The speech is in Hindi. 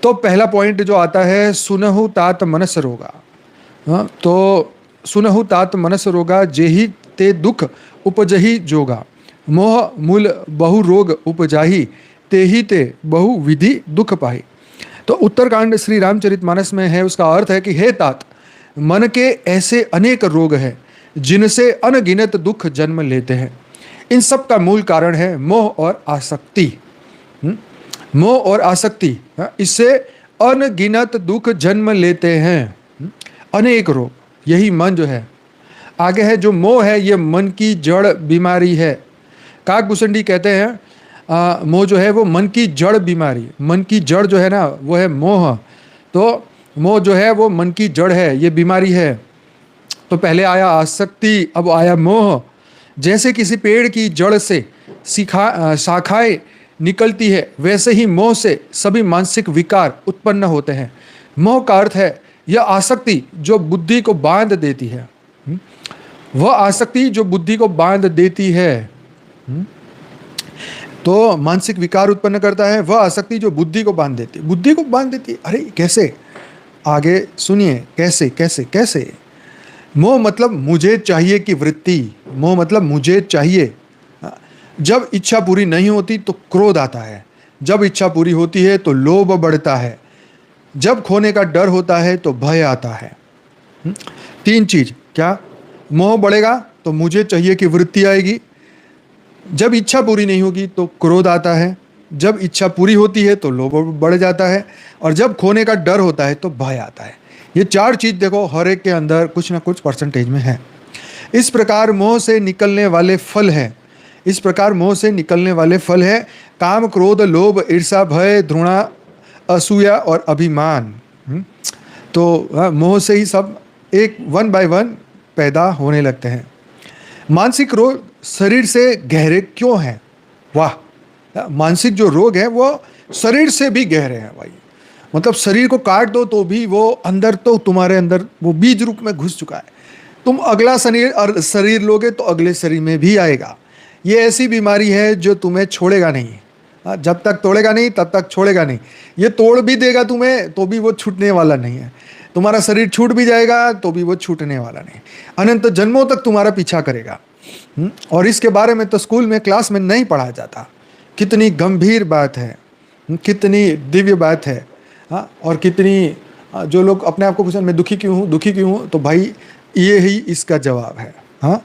तो पहला पॉइंट जो आता है, सुनहु तात मनस रोगा। हाँ, तो सुनहु तात मनस रोगा, जेहि ते दुख उपजहि जोगा। मोह मूल बहु रोग उपजाहि, तेहि ते बहु विधि दुख पाहि। तो उत्तरकांड श्री रामचरितमानस में है, उसका अर्थ है कि हे तात, मन के ऐसे अनेक रोग हैं जिनसे अनगिनत दुख जन्म लेते हैं। इन सब का मूल कारण है मोह और आसक्ति। मोह और आसक्ति, इससे अनगिनत दुख जन्म लेते हैं। अनेक रोग, यही मन जो है। आगे है जो मोह है, ये मन की जड़ बीमारी है। काकभूषणी कहते हैं मोह जो है वो मन की जड़ बीमारी, मन की जड़ जो है ना वो है मोह। तो मोह जो है वो मन की जड़ है, ये बीमारी है। तो पहले आया आसक्ति, अब आया मोह। जैसे किसी पेड़ की जड़ से शाखाएं निकलती है, वैसे ही मोह से सभी मानसिक विकार उत्पन्न होते हैं। मोह का अर्थ है यह आसक्ति जो बुद्धि को बांध देती है। वह आसक्ति जो बुद्धि को बांध देती है, तो मानसिक विकार उत्पन्न करता है। वह आसक्ति जो बुद्धि को बांध देती है, बुद्धि को बांध देती है। अरे कैसे, आगे सुनिए कैसे कैसे कैसे। मोह मतलब मुझे चाहिए की वृत्ति। मोह मतलब मुझे चाहिए। जब इच्छा पूरी नहीं होती तो क्रोध आता है, जब इच्छा पूरी होती है तो लोभ बढ़ता है, जब खोने का डर होता है तो भय आता है। तीन चीज, क्या? मोह बढ़ेगा तो मुझे चाहिए की वृत्ति आएगी, जब इच्छा पूरी नहीं होगी तो क्रोध आता है, जब इच्छा पूरी होती है तो लोभ बढ़ जाता है, और जब खोने का डर होता है तो भय आता है। ये चार चीज देखो हर एक के अंदर कुछ ना कुछ परसेंटेज में है। इस प्रकार मोह से निकलने वाले फल है, इस प्रकार मोह से निकलने वाले फल है काम, क्रोध, लोभ, ईर्षा, भय, घृणा, असूया और अभिमान। तो मोह से ही सब एक वन बाय वन पैदा होने लगते हैं। मानसिक रोग शरीर से गहरे क्यों हैं? वाह, मानसिक जो रोग है वो शरीर से भी गहरे हैं भाई। मतलब शरीर को काट दो तो भी वो अंदर, तो तुम्हारे अंदर वो बीज रूप में घुस चुका है। तुम अगला शरीर लोगे तो अगले शरीर में भी आएगा। ये ऐसी बीमारी है जो तुम्हें छोड़ेगा नहीं। जब तक तोड़ेगा नहीं तब तक छोड़ेगा नहीं। ये तोड़ भी देगा तुम्हें तो भी वो छूटने वाला नहीं है। तुम्हारा शरीर छूट भी जाएगा तो भी वो छूटने वाला नहीं, अनंत जन्मों तक तुम्हारा पीछा करेगा। और इसके बारे में तो स्कूल में, क्लास में नहीं पढ़ाया जाता। कितनी गंभीर बात है, कितनी दिव्य बात है। हाँ, और कितनी, जो लोग अपने आप को पूछें मैं दुखी क्यों हूँ, दुखी क्यों हूँ, तो भाई ये ही इसका जवाब है। हाँ।